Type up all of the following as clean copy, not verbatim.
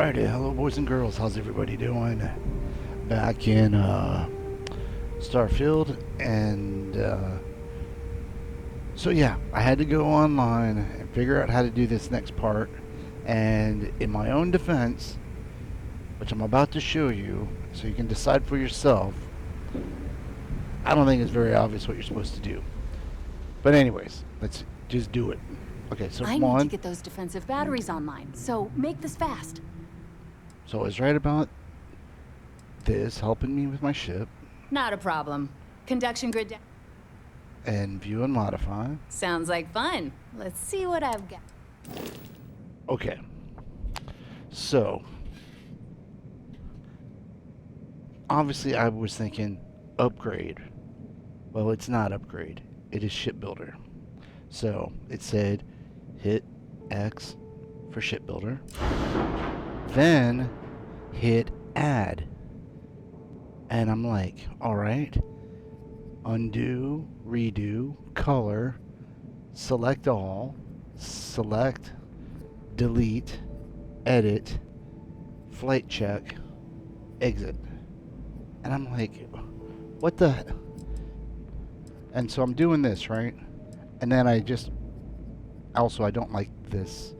Alrighty, hello boys and girls, how's everybody doing? Back in Starfield, and so yeah, I had to go online and figure out how to do this next part, and in my own defense, which I'm about to show you, so you can decide for yourself, I don't think it's very obvious what you're supposed to do. But anyways, let's just do it. Okay, so I need to one, get those defensive batteries online, so make this fast. so I was right about this helping me with my ship, Not a problem. Conduction grid and view and modify. sounds like fun. Let's see what I've got. Okay. So, obviously, I was thinking upgrade. Well, it's not upgrade, it is shipbuilder. So, it said hit X for shipbuilder, then hit add. And I'm like, alright, undo, redo, color, select all, select, delete, edit, flight check, exit. And I'm like, what the? And so I'm doing this, right? And then I don't like this.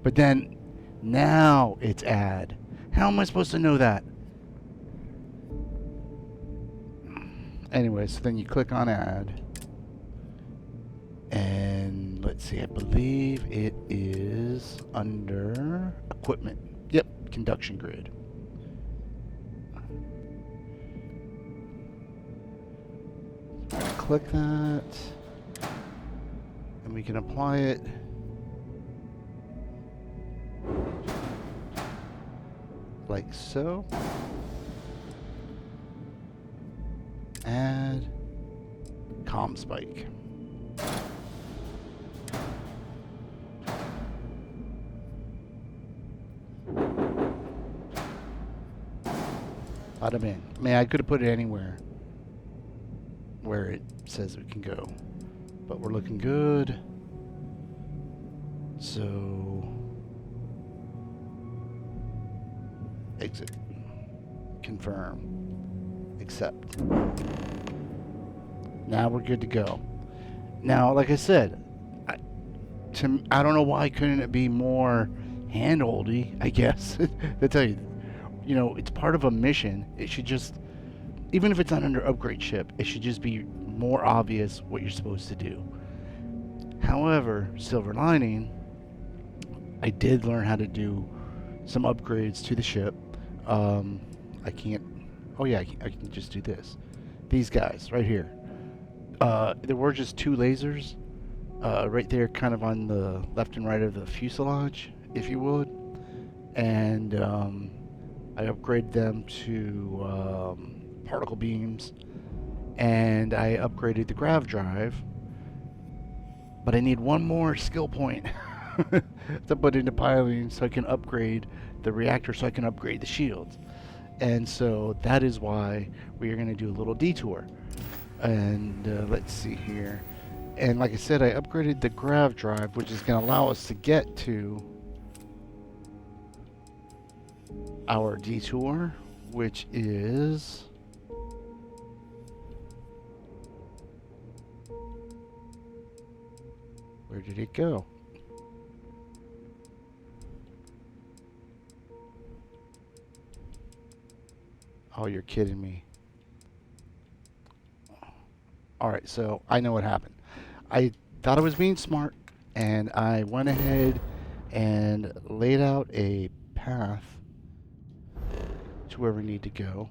But then now it's add. How am I supposed to know that? Anyway, so then you click on add. And let's see, I believe it is under equipment. Yep, conduction grid. Click that, and we can apply it. Like so. Add comm spike. Bada bing. I mean, I could have put it anywhere where it says we can go, but we're looking good. So exit, confirm, accept. Now we're good to go. Now, like I said, I don't know why couldn't it be more handholdy, I guess. To tell you, it's part of a mission. It should just, even if it's not under upgrade ship, it should just be more obvious what you're supposed to do. However, silver lining, I did learn how to do some upgrades to the ship. I can't, oh yeah, I can just do this. These guys right here. There were just two lasers right there, kind of on the left and right of the fuselage, if you would. And I upgraded them to particle beams, and I upgraded the grav drive. But I need one more skill point to put into piloting so I can upgrade the reactor, so I can upgrade the shields. And so that is why we are going to do a little detour. And let's see here. And like I said, I upgraded the grav drive, which is going to allow us to get to our detour, which is where did it go? Oh, you're kidding me. Alright, so I know what happened. I thought I was being smart, and I went ahead and laid out a path to where we need to go.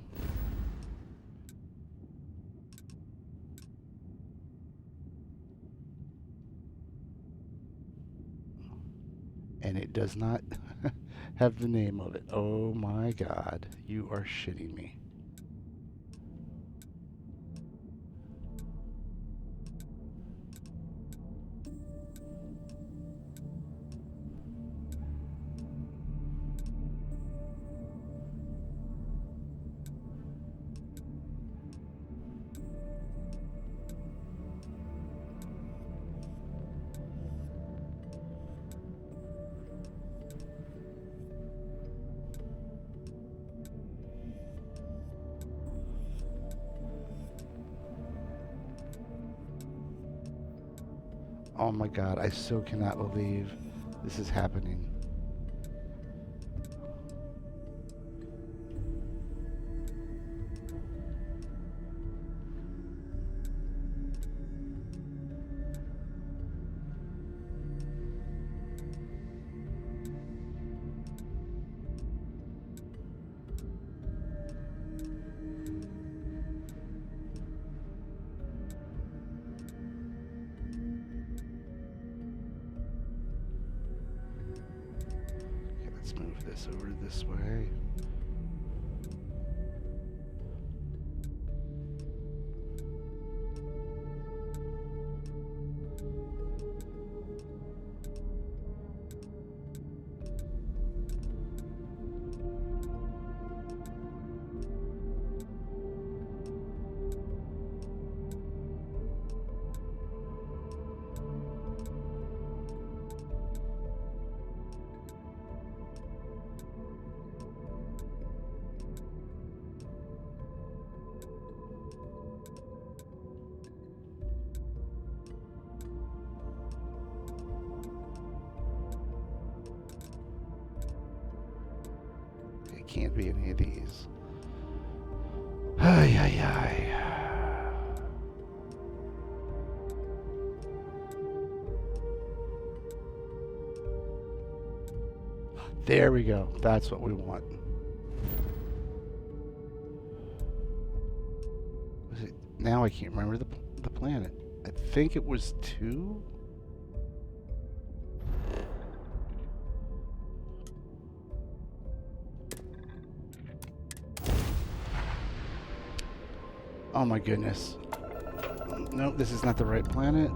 And it does not have the name of it. Oh my god, you are shitting me. Oh my god, I so cannot believe this is happening. Okay, let's move this over this way. It can't be any of these. Ay, ay, ay. There we go. That's what we want. Was it, now I can't remember the planet. I think it was 2. Oh my goodness. Nope, this is not the right planet.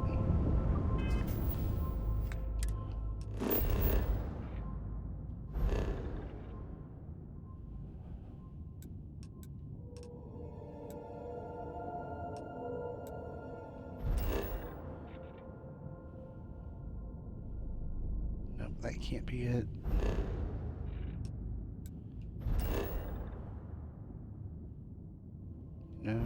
Nope, that can't be it. No.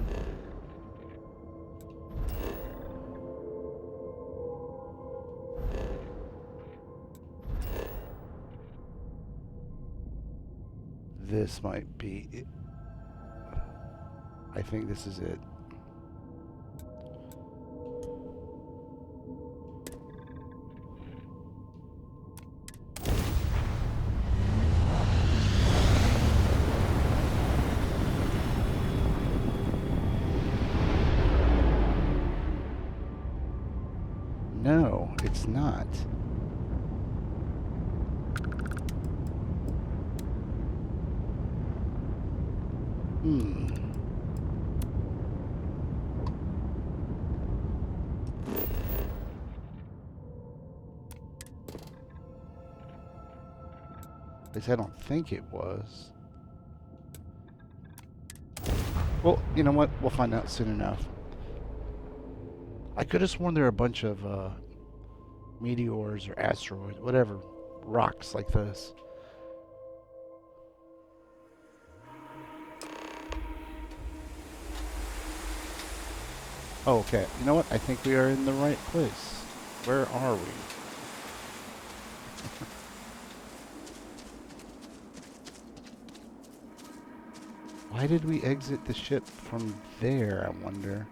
This might be it. I think this is it. No, it's not. At least I don't think it was. Well, you know what? We'll find out soon enough. I could have sworn there are a bunch of meteors or asteroids, whatever, rocks like this. Oh, okay. You know what? I think we are in the right place. Where are we? Why did we exit the ship from there, I wonder?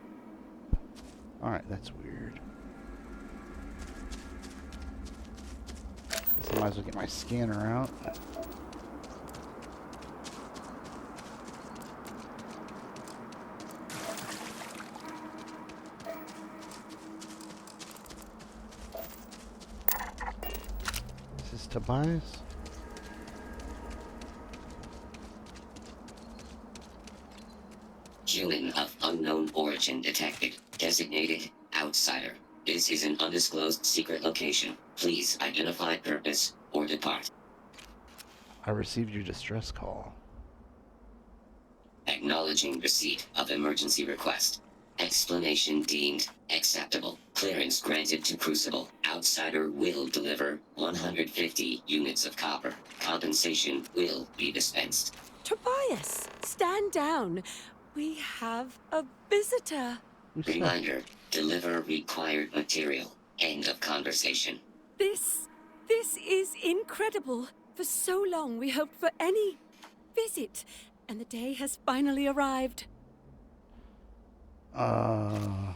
Alright, that's weird. Guess I might as well get my scanner out. This is Tobias? Human of unknown origin detected. Designated outsider. This is an undisclosed secret location. Please identify purpose or depart. I received your distress call. Acknowledging receipt of emergency request. Explanation deemed acceptable. Clearance granted to Crucible. Outsider will deliver 150 units of copper. Compensation will be dispensed. Tobias, stand down. We have a visitor. Who's that? Reminder, deliver required material. End of conversation. This is incredible. For so long we hoped for any visit, and the day has finally arrived. All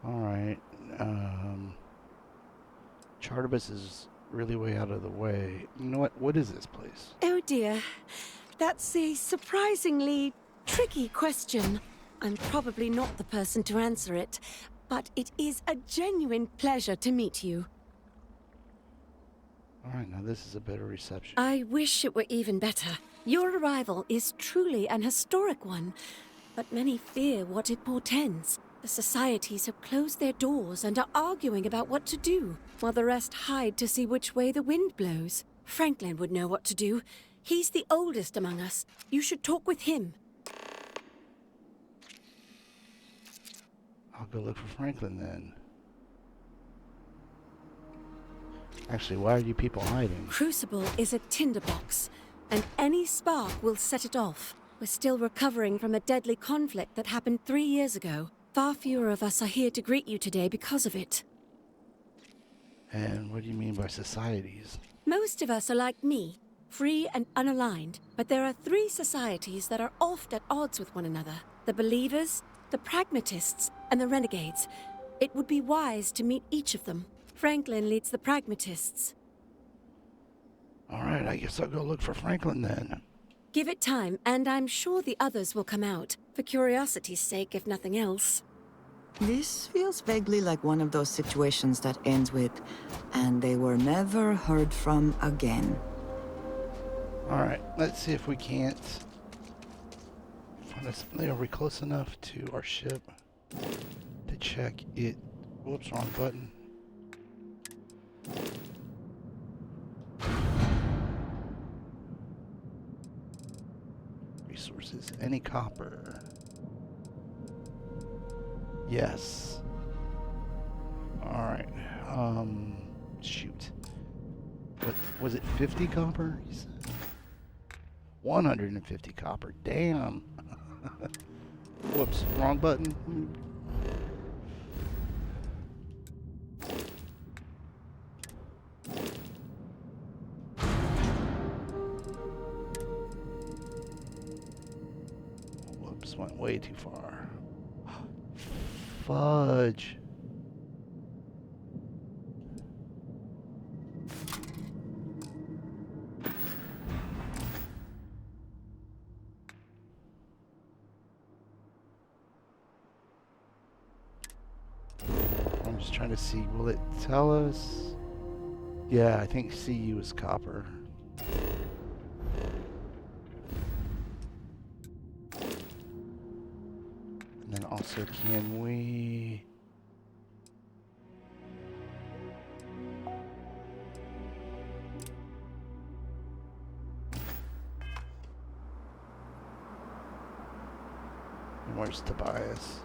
right. Chartibus is really way out of the way. You know what? What is this place? Oh dear, that's a surprisingly tricky question. I'm probably not the person to answer it, but it is a genuine pleasure to meet you. All right, now this is a better reception. I wish it were even better. Your arrival is truly an historic one, but many fear what it portends. The societies have closed their doors and are arguing about what to do, while the rest hide to see which way the wind blows. Franklin would know what to do. He's the oldest among us. You should talk with him. I'll go look for Franklin then. Actually, why are you people hiding? Crucible is a tinderbox, and any spark will set it off. We're still recovering from a deadly conflict that happened 3 years ago. Far fewer of us are here to greet you today because of it. And what do you mean by societies? Most of us are like me, free and unaligned, but there are 3 societies that are oft at odds with one another. The Believers, the Pragmatists, and the Renegades. It would be wise to meet each of them. Franklin leads the Pragmatists. All right, I guess I'll go look for Franklin then. Give it time, and I'm sure the others will come out, for curiosity's sake, if nothing else. This feels vaguely like one of those situations that ends with, and they were never heard from again. All right, let's see if we can't find us. Are we close enough to our ship to check it? Whoops, wrong button. Resources, any copper? Yes. All right. Shoot. What was it? 50 copper? 150 copper. Damn. Whoops, wrong button. Whoops, went way too far. Fudge. I'm just trying to see, will it tell us? Yeah, I think CU is copper. And then also, can we... And where's Tobias?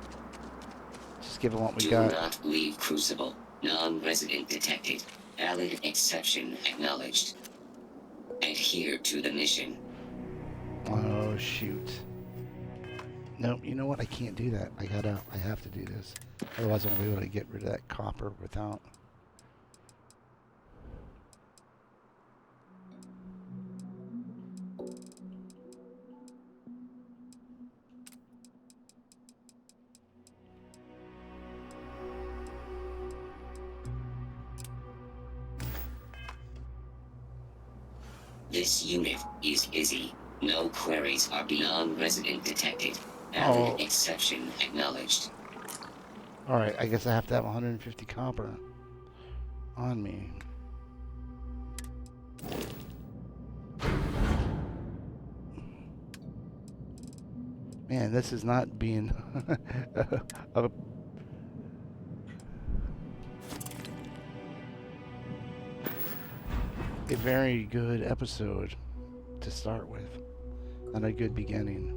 Just give him what we Do got. not leave Crucible. Non-resident detected. Valid exception acknowledged. Adhere to the mission. Oh, shoot. Nope, you know what? I can't do that. I have to do this. Otherwise I won't be able to get rid of that copper without... This unit is Izzy. No queries are beyond resident detected. Valid Oh. exception acknowledged. Alright, I guess I have to have 150 copper on me. Man, this is not being a very good episode to start with, and a good beginning.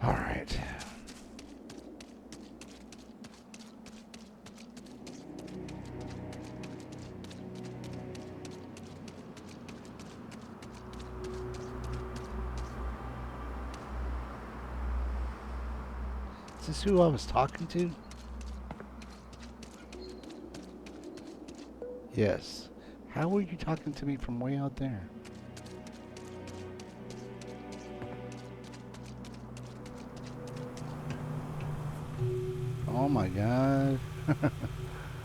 All right. Is this who I was talking to? Yes. How were you talking to me from way out there? Oh my god.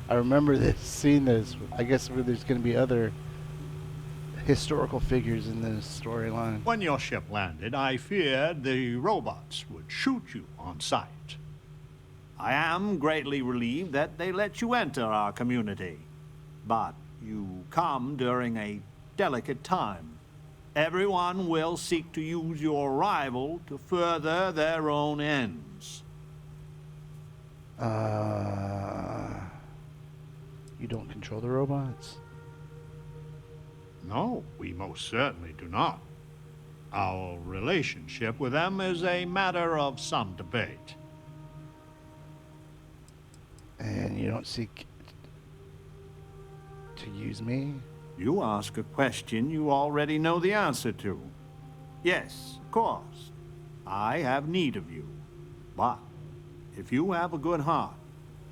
I remember this, seeing this. I guess there's going to be other historical figures in this storyline. When your ship landed, I feared the robots would shoot you on sight. I am greatly relieved that they let you enter our community. But you come during a delicate time. Everyone will seek to use your arrival to further their own ends. You don't control the robots? No, we most certainly do not. Our relationship with them is a matter of some debate. And you don't seek to use me? You ask a question you already know the answer to. Yes, of course. I have need of you. But if you have a good heart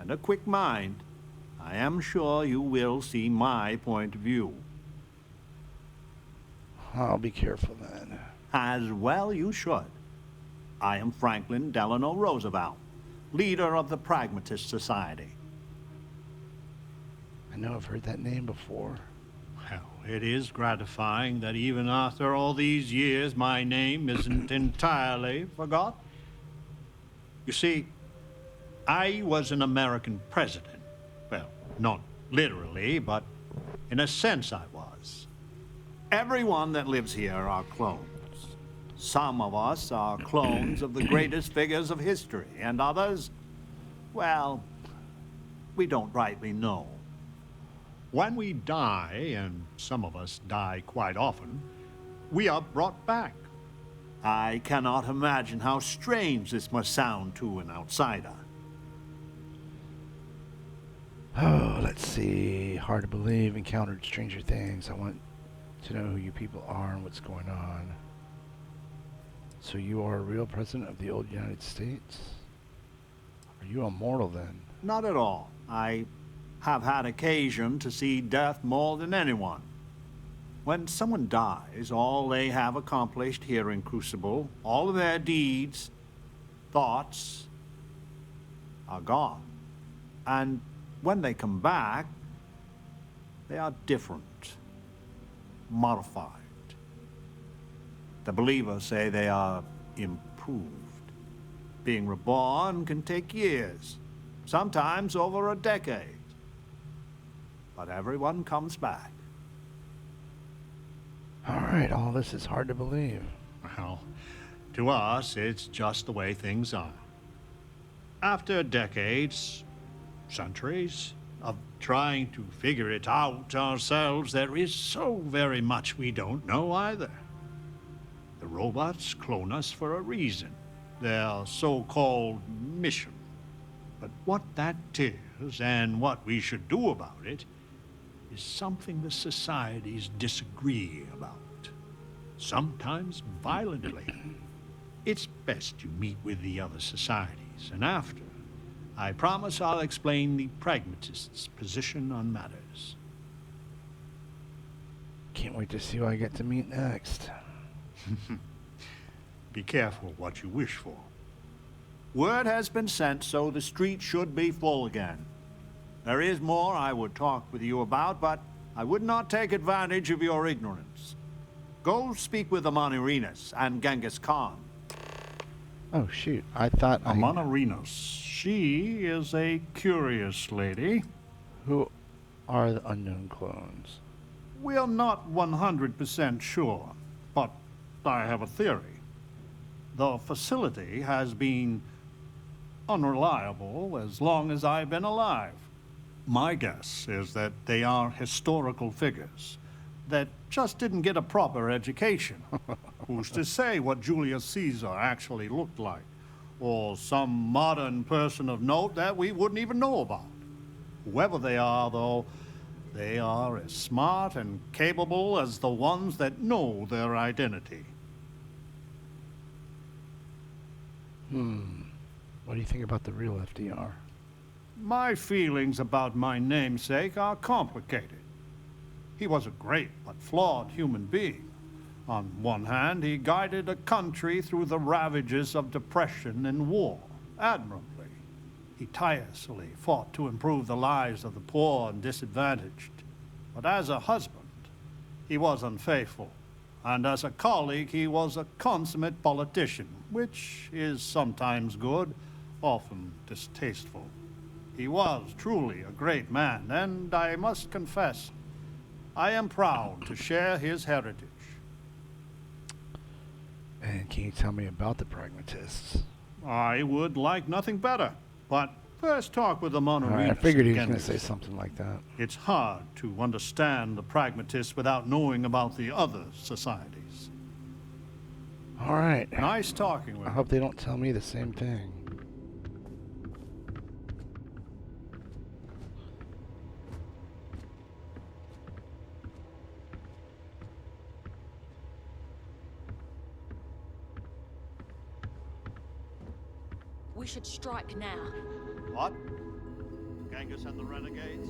and a quick mind, I am sure you will see my point of view. I'll be careful then. As well you should. I am Franklin Delano Roosevelt, leader of the Pragmatist Society. I know I've heard that name before. Well, it is gratifying that even after all these years, my name isn't entirely forgotten. You see, I was an American president. Well, not literally, but in a sense I was. Everyone that lives here are clones. Some of us are clones of the greatest figures of history, and others, well, we don't rightly know. When we die, and some of us die quite often, we are brought back. I cannot imagine how strange this must sound to an outsider. Oh, let's see. Hard to believe. Encountered stranger things. I want to know who you people are and what's going on. So you are a real president of the old United States? Are you immortal then? Not at all. I have had occasion to see death more than anyone. When someone dies, all they have accomplished here in Crucible, all of their deeds, thoughts, are gone. And when they come back, they are different, modified. The believers say they are improved. Being reborn can take years, sometimes over a decade. But everyone comes back. All right, all this is hard to believe. Well, to us, it's just the way things are. After decades, centuries, of trying to figure it out ourselves, there is so very much we don't know either. The robots clone us for a reason, their so-called mission. But what that is and what we should do about it is something the societies disagree about, sometimes violently. It's best you meet with the other societies, and after, I promise I'll explain the pragmatists' position on matters. Can't wait to see who I get to meet next. Be careful what you wish for. Word has been sent, so the street should be full again. There is more I would talk with you about, but I would not take advantage of your ignorance. Go speak with Amon-Arenas and Genghis Khan. Oh, shoot. I thought Amon-Arenas. She is a curious lady. Who are the unknown clones? We're not 100% sure, but I have a theory. The facility has been unreliable as long as I've been alive. My guess is that they are historical figures that just didn't get a proper education. Who's to say what Julius Caesar actually looked like? Or some modern person of note that we wouldn't even know about. Whoever they are, though, they are as smart and capable as the ones that know their identity. What do you think about the real FDR? My feelings about my namesake are complicated. He was a great but flawed human being. On one hand, he guided a country through the ravages of depression and war admirably. He tirelessly fought to improve the lives of the poor and disadvantaged. But as a husband, he was unfaithful. And as a colleague, he was a consummate politician, which is sometimes good, often distasteful. He was truly a great man, and I must confess, I am proud to share his heritage. And can you tell me about the pragmatists? I would like nothing better, but first talk with the Monorenas. I figured he was and going to say Genghis. something like that. It's hard to understand the pragmatists without knowing about the other societies. All right. Nice talking with I you. hope they don't tell me the same thing. We should strike now. What? Genghis and the renegades?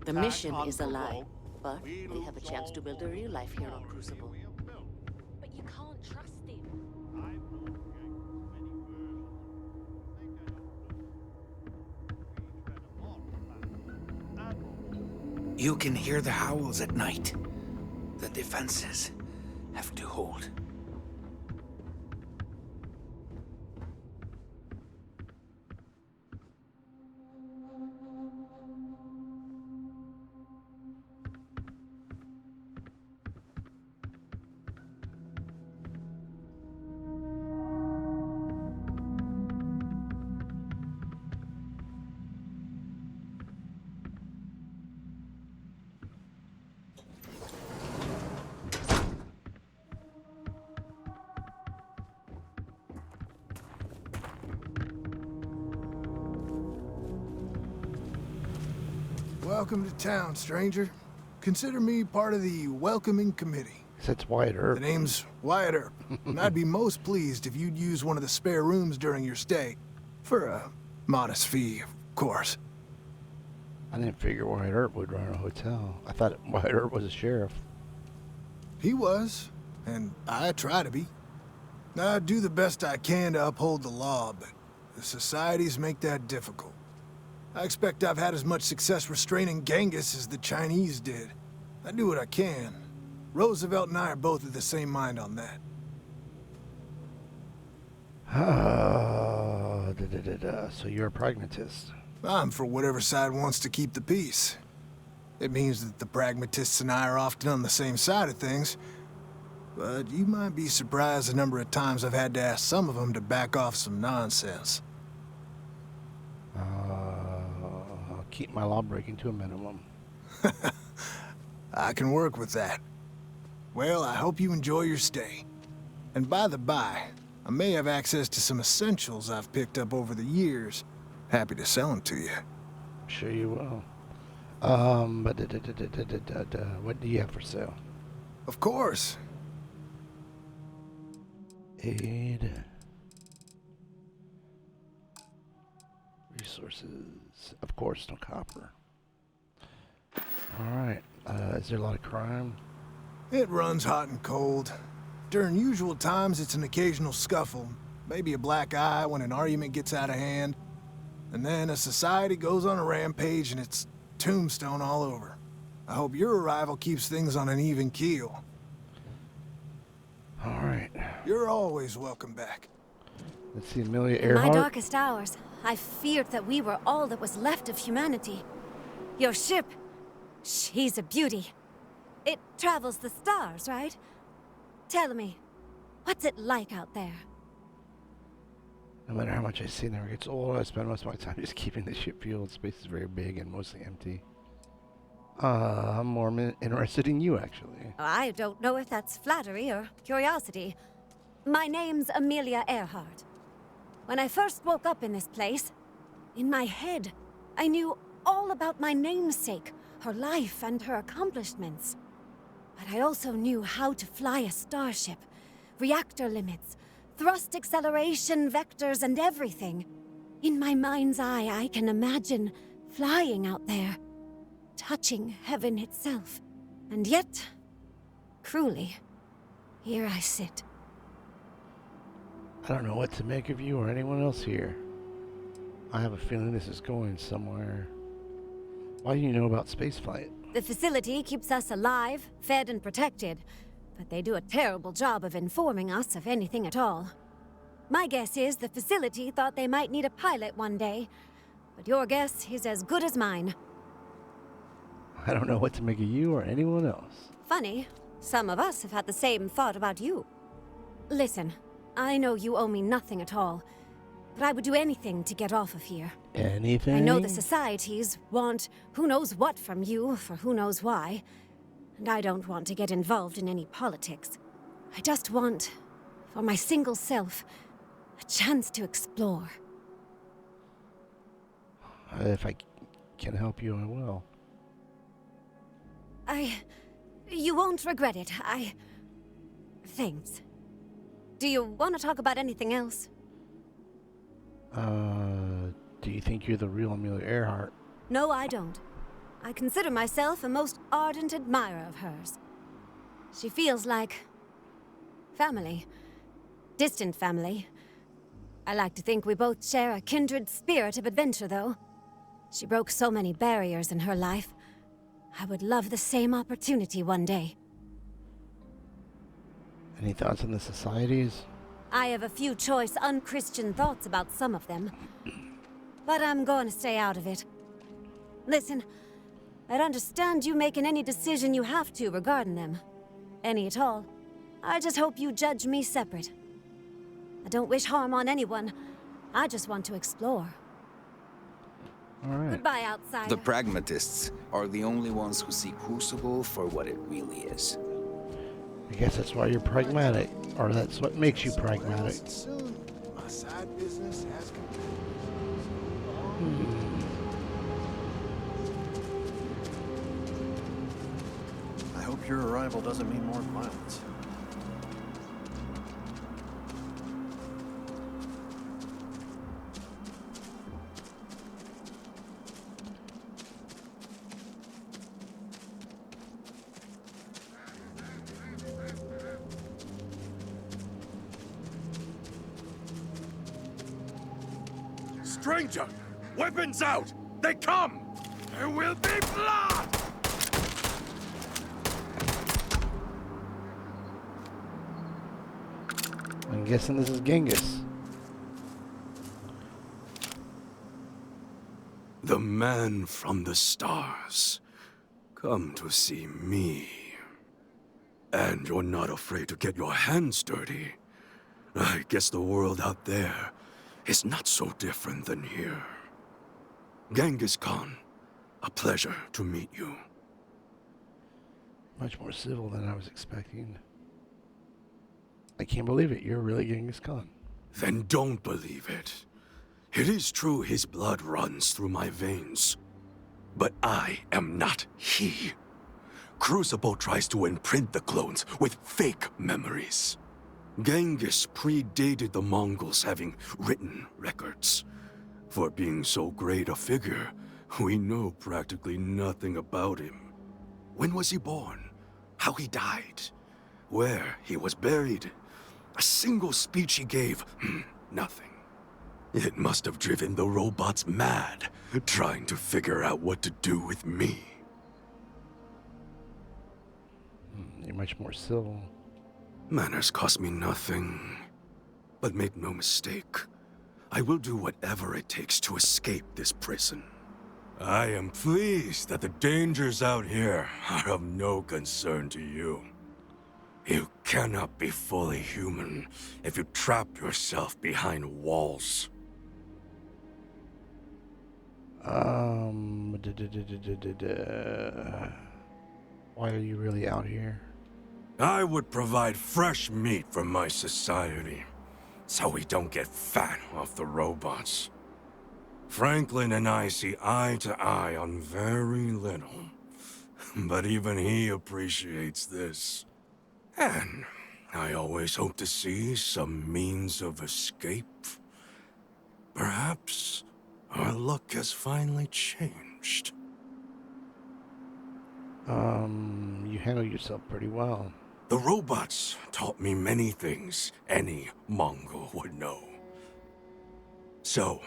The mission is a lie, but they have a chance to build a real life here on Crucible. But you can't trust him. You can hear the howls at night. The defenses have to hold. Welcome to town, stranger. Consider me part of the welcoming committee. That's Wyatt Earp. The name's Wyatt Earp, and I'd be most pleased if you'd use one of the spare rooms during your stay. For a modest fee, of course. I didn't figure Wyatt Earp would run a hotel. I thought Wyatt Earp was a sheriff. He was, and I try to be. I do the best I can to uphold the law, but the societies make that difficult. I expect I've had as much success restraining Genghis as the Chinese did. I do what I can. Roosevelt and I are both of the same mind on that. So you're a pragmatist. I'm for whatever side wants to keep the peace. It means that the pragmatists and I are often on the same side of things. But you might be surprised the number of times I've had to ask some of them to back off some nonsense. I'll keep my law breaking to a minimum. I can work with that. Well, I hope you enjoy your stay. And by the by, I may have access to some essentials I've picked up over the years. Happy to sell them to you. Sure you will. What do you have for sale? Of course. Aid. Resources. Of course, no copper. Alright. Is there a lot of crime? It runs hot and cold. During usual times, it's an occasional scuffle. Maybe a black eye when an argument gets out of hand. And then a society goes on a rampage and it's tombstone all over. I hope your arrival keeps things on an even keel. Alright. You're always welcome back. Let's see, Amelia In my Earhart. darkest hours, I feared that we were all that was left of humanity. Your ship, she's a beauty. It travels the stars, right? Tell me, what's it like out there? No matter how much I see, it never gets old. I spend most of my time just keeping the ship fueled. Space is very big and mostly empty. I'm more interested in you, actually. I don't know if that's flattery or curiosity. My name's Amelia Earhart. When I first woke up in this place, in my head, I knew all about my namesake, her life and her accomplishments. But I also knew how to fly a starship. Reactor limits, thrust acceleration, vectors, and everything. In my mind's eye, I can imagine flying out there, touching heaven itself. And yet, cruelly, here I sit. I don't know what to make of you or anyone else here. I have a feeling this is going somewhere. Why do you know about spaceflight? The facility keeps us alive, fed, and protected, but they do a terrible job of informing us of anything at all. My guess is the facility thought they might need a pilot one day, but your guess is as good as mine. I don't know what to make of you or anyone else. Funny, some of us have had the same thought about you. Listen, I know you owe me nothing at all, but I would do anything to get off of here. Anything? I know the societies want who knows what from you for who knows why, and I don't want to get involved in any politics. I just want, for my single self, a chance to explore. If I can help you, I will. You won't regret it. Thanks. Do you want to talk about anything else? Do you think you're the real Amelia Earhart? No, I don't. I consider myself a most ardent admirer of hers. She feels like family. Distant family. I like to think we both share a kindred spirit of adventure, though. She broke so many barriers in her life. I would love the same opportunity one day. Any thoughts on the societies? I have a few choice, unchristian thoughts about some of them. But I'm going to stay out of it. Listen, I'd understand you making any decision you have to regarding them. Any at all. I just hope you judge me separate. I don't wish harm on anyone. I just want to explore. All right. Goodbye, outsider. The pragmatists are the only ones who see Crucible for what it really is. I guess that's why you're pragmatic, or that's what makes you pragmatic. Soon, my side business has completed. I hope your arrival doesn't mean more violence. Stranger! Weapons out! They come! There will be blood! I'm guessing this is Genghis. The man from the stars. Come to see me. And you're not afraid to get your hands dirty. I guess the world out there is not so different than here. Genghis Khan, a pleasure to meet you. Much more civil than I was expecting. I can't believe it. You're really Genghis Khan. Then don't believe it. It is true his blood runs through my veins. But I am not he. Crucible tries to imprint the clones with fake memories. Genghis predated the Mongols having written records. For being so great a figure, we know practically nothing about him. When was he born? How he died? Where he was buried? A single speech he gave? Nothing. It must have driven the robots mad, trying to figure out what to do with me. You're much more civil. Manners cost me nothing. But make no mistake, I will do whatever it takes to escape this prison. I am pleased that the dangers out here are of no concern to you. You cannot be fully human if you trap yourself behind walls. Why are you really out here? I would provide fresh meat for my society, so we don't get fat off the robots. Franklin and I see eye to eye on very little, But even he appreciates this. And I always hope to see some means of escape. Perhaps our luck has finally changed. You handle yourself pretty well. The robots taught me many things any Mongol would know. So,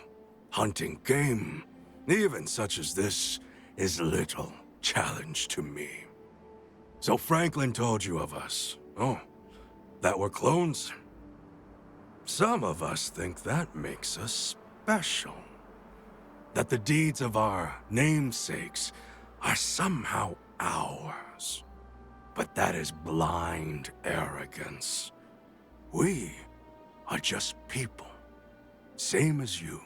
hunting game, even such as this, is little challenge to me. So Franklin told you of us. Oh, that we're clones? Some of us think that makes us special. That the deeds of our namesakes are somehow ours. But that is blind arrogance. We are just people. Same as you.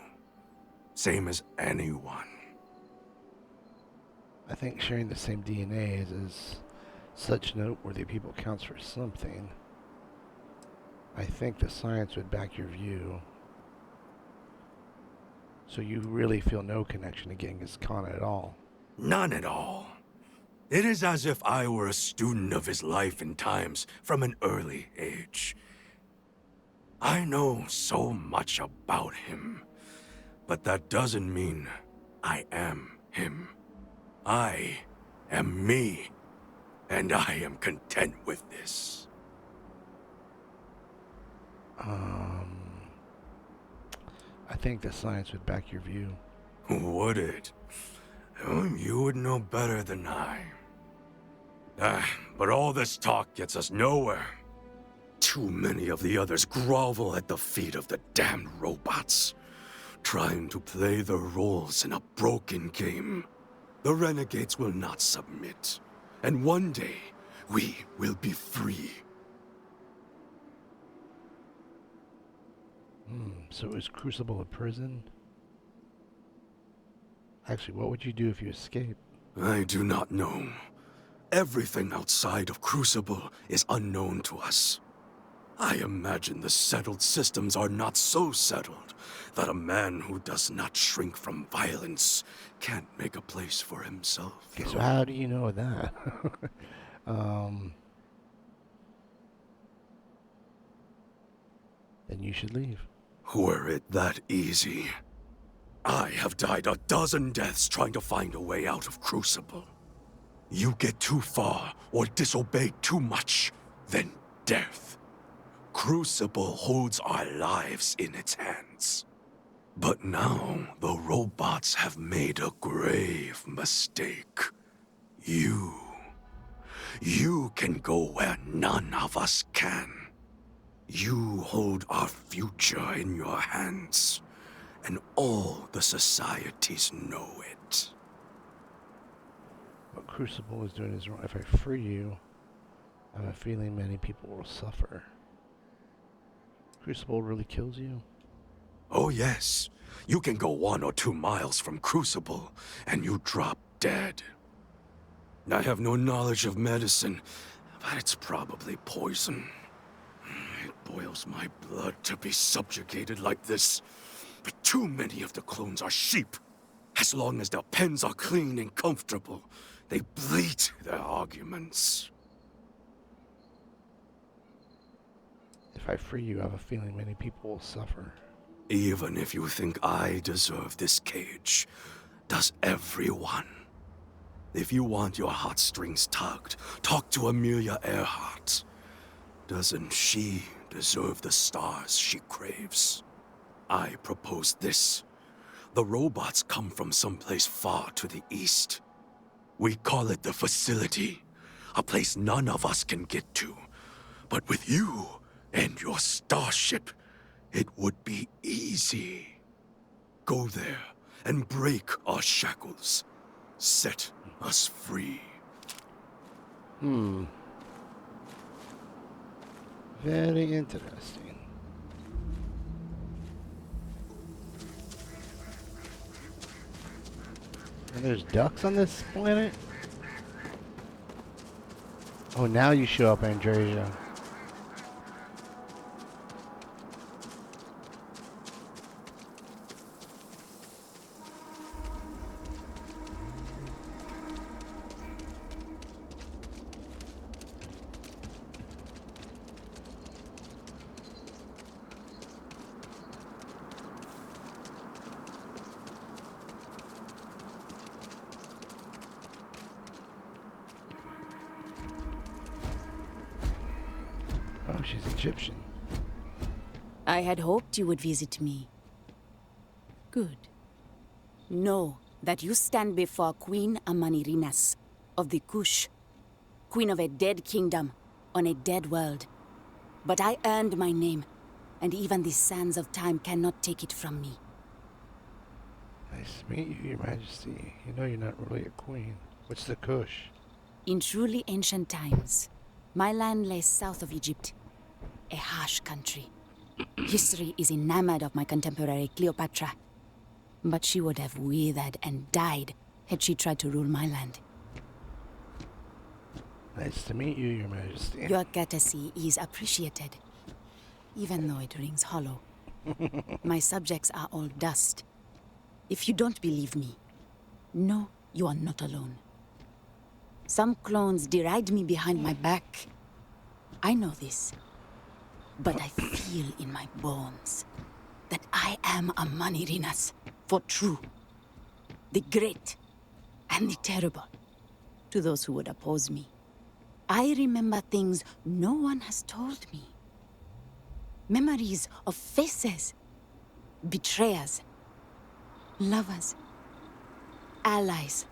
Same as anyone. I think sharing the same DNA as such noteworthy people counts for something. I think the science would back your view. So you really feel no connection to Genghis Khan at all? None at all. It is as if I were a student of his life and times from an early age. I know so much about him, but that doesn't mean I am him. I am me, and I am content with this. I think the science would back your view. Would it? You would know better than I. But all this talk gets us nowhere. Too many of the others grovel at the feet of the damned robots, trying to play their roles in a broken game. The renegades will not submit, and one day, we will be free. So is Crucible a prison? Actually, what would you do if you escaped? I do not know. Everything outside of Crucible is unknown to us. I imagine the settled systems are not so settled that a man who does not shrink from violence can't make a place for himself. Okay, so how do you know that? Then you should leave. Were it that easy, I have died a dozen deaths trying to find a way out of Crucible. You get too far or disobey too much, then death. Crucible holds our lives in its hands. But now the robots have made a grave mistake. You can go where none of us can. You hold our future in your hands, and all the societies know it. What Crucible is doing is wrong. If I free you, I have a feeling many people will suffer. Crucible really kills you? Oh yes, you can go 1 or 2 miles from Crucible, and you drop dead. I have no knowledge of medicine, but it's probably poison. It boils my blood to be subjugated like this. But too many of the clones are sheep. As long as their pens are clean and comfortable, they bleat their arguments. If I free you, I have a feeling many people will suffer. Even if you think I deserve this cage, does everyone? If you want your heartstrings tugged, talk to Amelia Earhart. Doesn't she deserve the stars she craves? I propose this. The robots come from someplace far to the east. We call it the Facility, a place none of us can get to. But with you and your starship, it would be easy. Go there and break our shackles. Set us free. Very interesting. And there's ducks on this planet? Oh, now you show up, Andresia. Oh, she's Egyptian. I had hoped you would visit me. Good. Know that you stand before Queen Amanirinas of the Kush, queen of a dead kingdom on a dead world. But I earned my name, and even the sands of time cannot take it from me. Nice to meet you, Your Majesty. You know you're not really a queen. What's the Kush? In truly ancient times, my land lay south of Egypt, a harsh country. History is enamored of my contemporary Cleopatra, but she would have withered and died had she tried to rule my land. Nice to meet you, Your Majesty. Your courtesy is appreciated, even though it rings hollow. My subjects are all dust. If you don't believe me, know you are not alone. Some clones deride me behind my back. I know this, but I feel in my bones that I am a Manirinas for true. The great and the terrible to those who would oppose me. I remember things no one has told me. Memories of faces, betrayers, lovers, allies,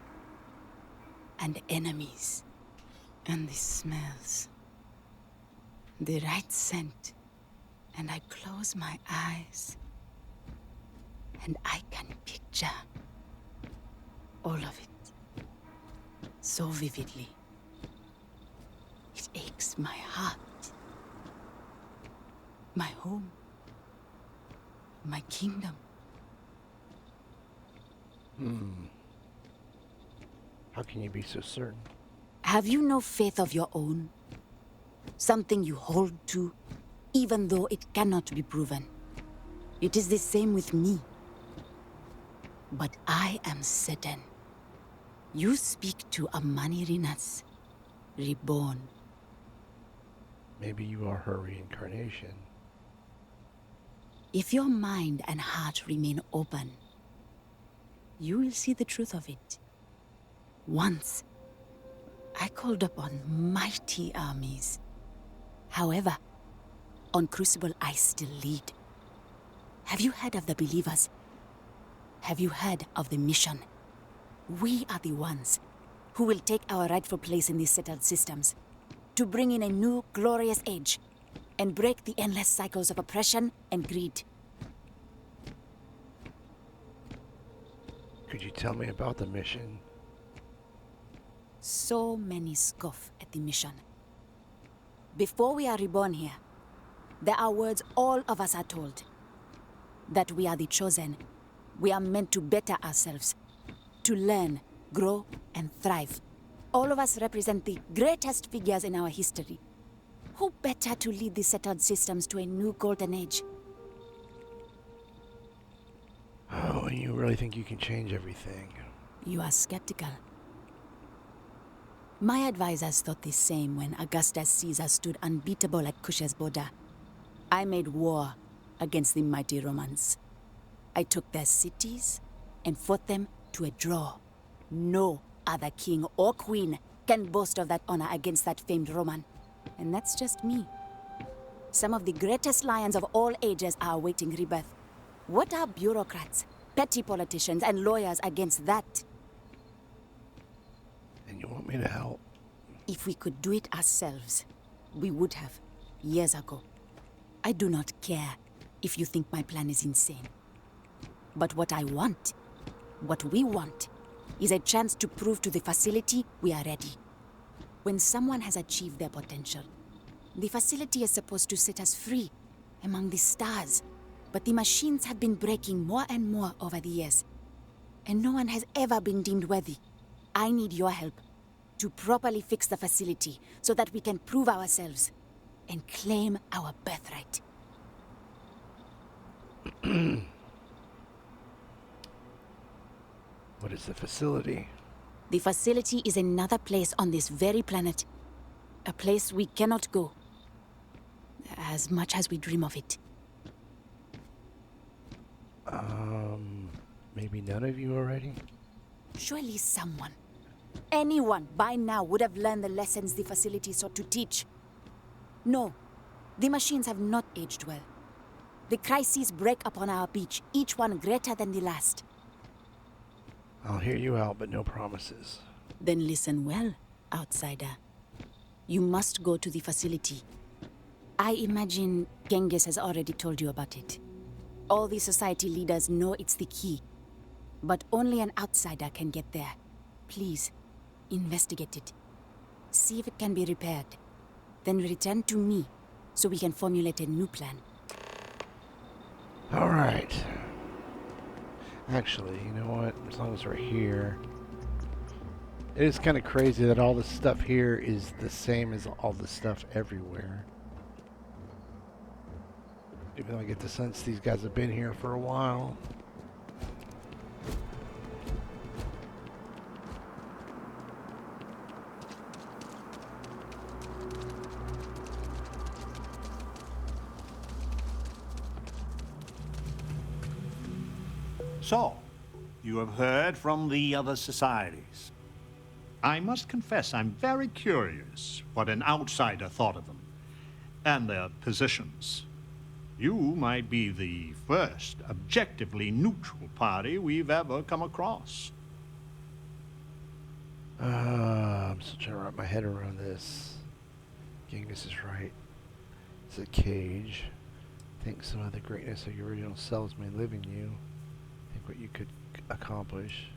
and enemies. And the smells. The right scent. And I close my eyes. And I can picture all of it. So vividly. It aches my heart. My home. My kingdom. How can you be so certain? Have you no faith of your own? Something you hold to, even though it cannot be proven. It is the same with me. But I am certain. You speak to a Manirinas, reborn. Maybe you are her reincarnation. If your mind and heart remain open, you will see the truth of it. Once, I called upon mighty armies. However, on Crucible I still lead. Have you heard of the believers? Have you heard of the mission? We are the ones who will take our rightful place in these settled systems, to bring in a new glorious age, and break the endless cycles of oppression and greed. Could you tell me about the mission? So many scoff at the mission. Before we are reborn here, there are words all of us are told. That we are the chosen. We are meant to better ourselves. To learn, grow, and thrive. All of us represent the greatest figures in our history. Who better to lead the settled systems to a new golden age? Oh, and you really think you can change everything? You are skeptical. My advisors thought the same when Augustus Caesar stood unbeatable at Kush's border. I made war against the mighty Romans. I took their cities and fought them to a draw. No other king or queen can boast of that honor against that famed Roman. And that's just me. Some of the greatest lions of all ages are awaiting rebirth. What are bureaucrats, petty politicians, and lawyers against that? And you want me to help? If we could do it ourselves, we would have, years ago. I do not care if you think my plan is insane. But what I want, what we want, is a chance to prove to the facility we are ready. When someone has achieved their potential, the facility is supposed to set us free among the stars. But the machines have been breaking more and more over the years, and no one has ever been deemed worthy. I need your help to properly fix the facility so that we can prove ourselves and claim our birthright. What is the facility? The facility is another place on this very planet. A place we cannot go, as much as we dream of it. Maybe none of you are ready? Surely someone, anyone by now would have learned the lessons the facility sought to teach. No, The machines have not aged well. The crises break upon our beach, each one greater than the last. I'll hear you out, but no promises. Then listen well, outsider. You must go to the facility. I imagine Genghis has already told you about it. All the society leaders know it's the key, but only an outsider can get there. Please, investigate it. See if it can be repaired. Then return to me, so we can formulate a new plan. All right. Actually, you know what? As long as we're here... It is kind of crazy that all the stuff here is the same as all the stuff everywhere. Even though I get the sense these guys have been here for a while. So, you have heard from the other societies. I must confess I'm very curious what an outsider thought of them and their positions. You might be the first objectively neutral party we've ever come across. I'm still trying to wrap my head around this. Genghis is right. It's a cage. Think some of the greatness of your original selves may live in you. Think what you could accomplish.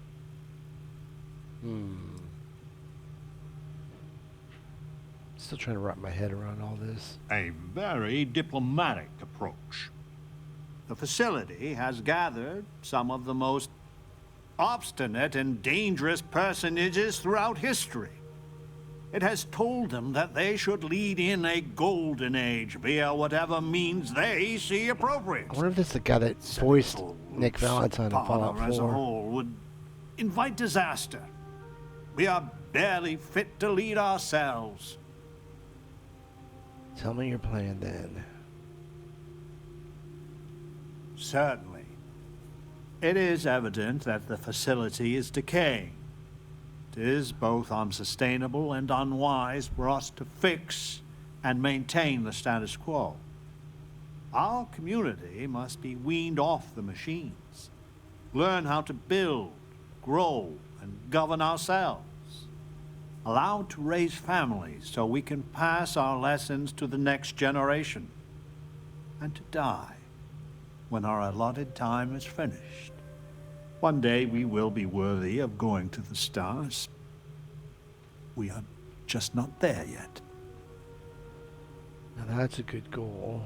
Still trying to wrap my head around all this. A very diplomatic approach. The facility has gathered some of the most obstinate and dangerous personages throughout history. It has told them that they should lead in a golden age via whatever means they see appropriate. I wonder if this is the guy that voiced Nick Valentine in Fallout 4. As a whole would invite disaster. We are barely fit to lead ourselves. Tell me your plan then. Certainly. It is evident that the facility is decaying. It is both unsustainable and unwise for us to fix and maintain the status quo. Our community must be weaned off the machines, learn how to build, grow, and govern ourselves, allowed to raise families so we can pass our lessons to the next generation, and to die when our allotted time is finished. One day we will be worthy of going to the stars. We are just not there yet. Now that's a good goal.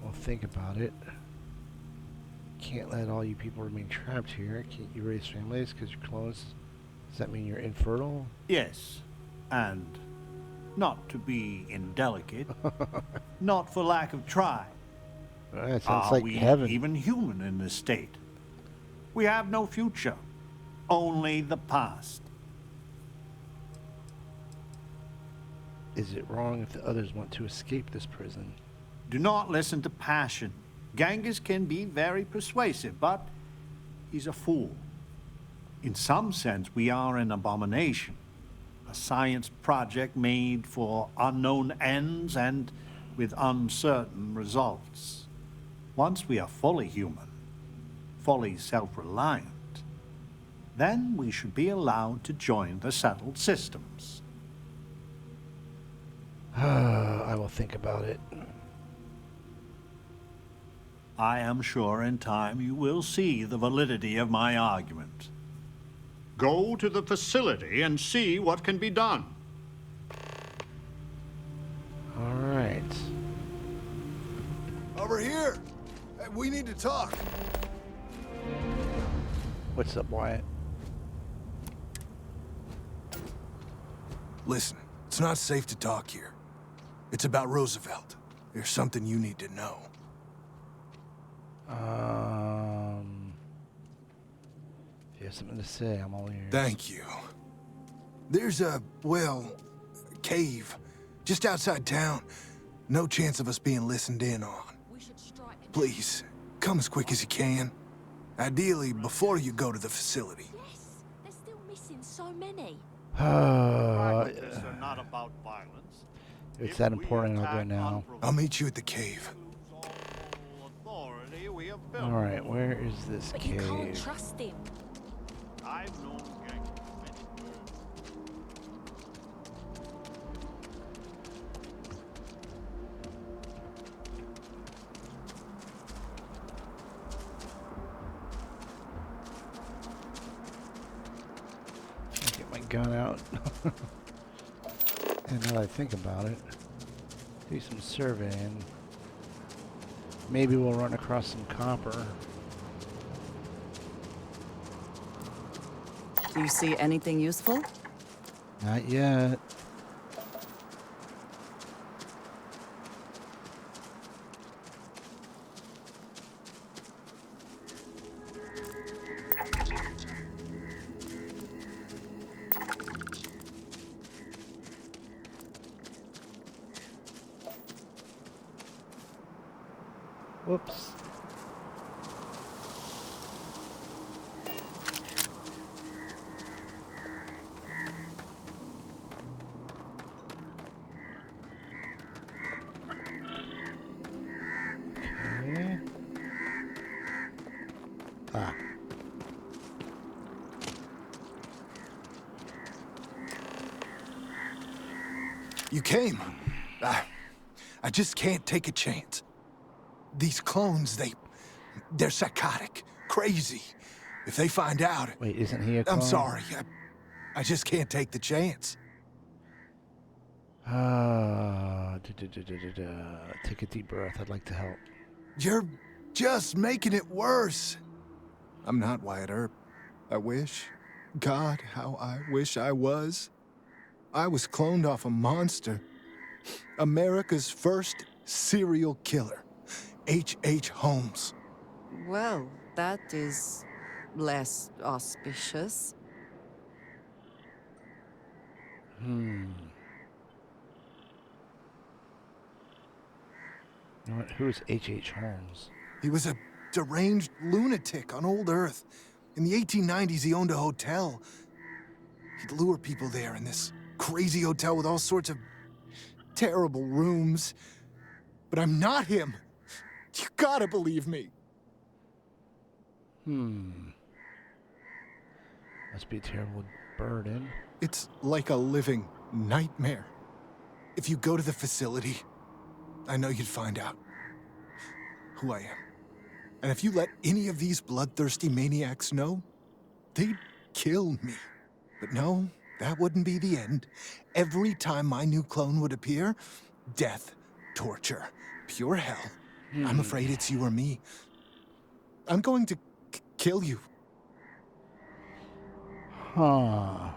Well, think about it. Can't let all you people remain trapped here. Can't you raise families because you're close? Does that mean you're infertile? Yes, and not to be indelicate, not for lack of try. That sounds Are like we heaven. even human in this state? We have no future, only the past. Is it wrong if the others want to escape this prison? Do not listen to passion. Genghis can be very persuasive, but he's a fool. In some sense, we are an abomination. A science project made for unknown ends and with uncertain results. Once we are fully human, fully self-reliant, then we should be allowed to join the settled systems. I will think about it. I am sure in time you will see the validity of my argument. Go to the facility and see what can be done. All right. Over here! Hey, we need to talk. What's up, Wyatt? Listen, it's not safe to talk here. It's about Roosevelt. There's something you need to know. If you have something to say, I'm all ears. Thank you. There's a, well, cave just outside town. No chance of us being listened in on. Please, come as quick as you can. Ideally, before you go to the facility. Yes, they're still missing so many. Practices are not about violence. it's that important, I'll go now. I'll meet you at the cave. Alright, where is this But cave? you can't trust him. I've known gangs Get my gun out. And now that I think about it, do some surveying. Maybe we'll run across some copper. Do you see anything useful? Not yet. Whoops. Okay. Ah. You came. I just can't take a chance. These clones, they're psychotic, crazy. If they find out... Wait, isn't he a clone? I'm sorry. I just can't take the chance. Take a deep breath. I'd like to help. You're just making it worse. I'm not Wyatt Earp. I wish. God, how I wish I was. I was cloned off a monster. America's first serial killer. H.H. Holmes. Well, that is less auspicious. You know what? Who is H.H. Holmes? He was a deranged lunatic on old Earth. In the 1890s, he owned a hotel. He'd lure people there in this crazy hotel with all sorts of terrible rooms. But I'm not him. You gotta believe me. Must be a terrible burden. It's like a living nightmare. If you go to the facility, I know you'd find out who I am. And if you let any of these bloodthirsty maniacs know, they'd kill me. But no, that wouldn't be the end. Every time my new clone would appear, death, torture, pure hell. I'm afraid it's you or me. I'm going to kill you. Huh.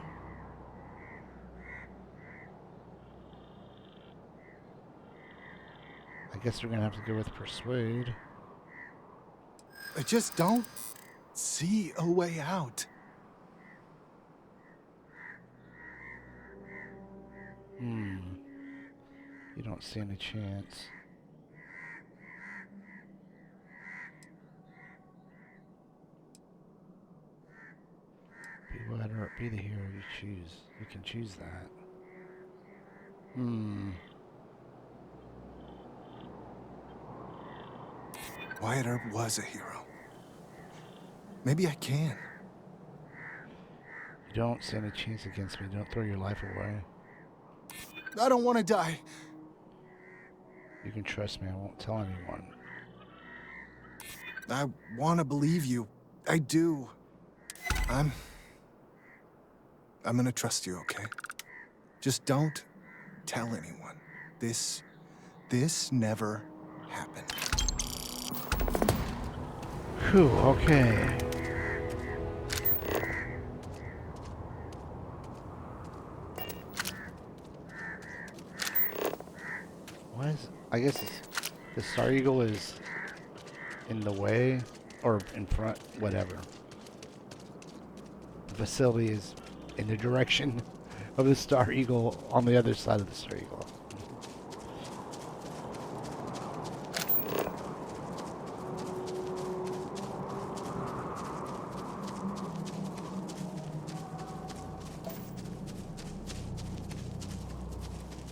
I guess we're gonna have to go with persuade. I just don't see a way out. You don't see any chance. Be what or be the hero you choose. You can choose that. Wyatt Earp was a hero. Maybe I can. You don't stand a chance against me. Don't throw your life away. I don't want to die. You can trust me. I won't tell anyone. I want to believe you. I do. I'm gonna trust you, okay? Just don't tell anyone. This never happened. Whew, okay. Why is... I guess the Star Eagle is in the way or in front, whatever. The facility is in the direction of the Star Eagle on the other side of the Star Eagle.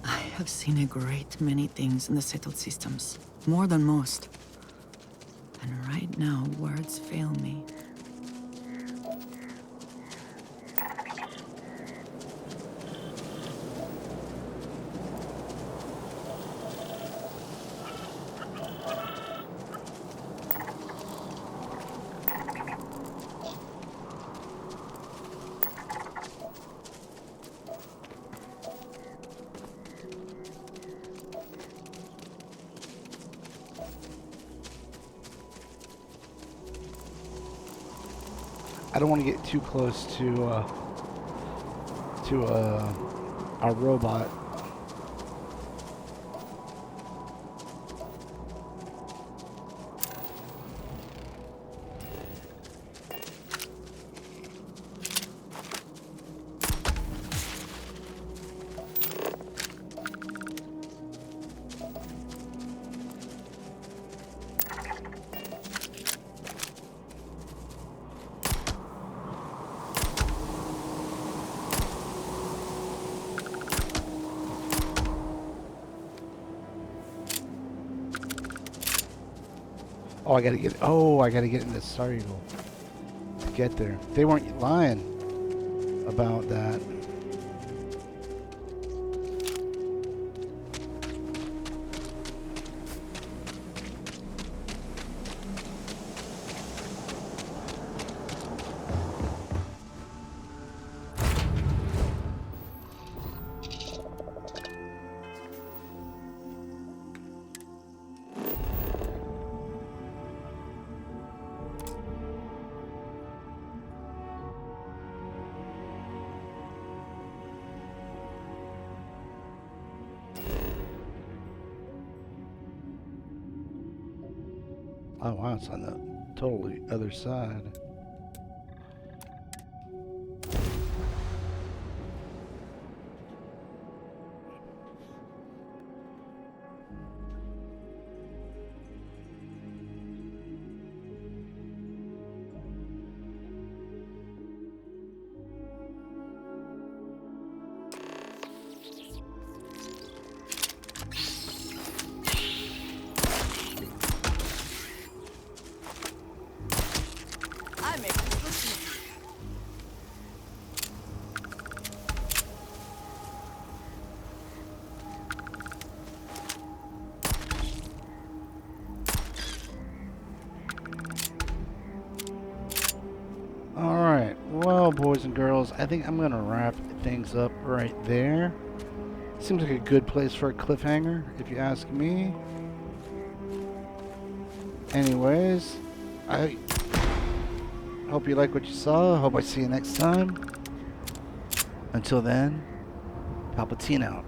I have seen a great many things in the settled systems. More than most. And right now, words fail me. I don't want to get too close to our robot. Oh, I gotta get in this Starfield to get there. They weren't lying about that. Oh wow, it's on the totally other side. Alright, well, boys and girls, I think I'm going to wrap things up right there. Seems like a good place for a cliffhanger, if you ask me. Anyways, I hope you like what you saw. Hope I see you next time. Until then, PalpyTeen out.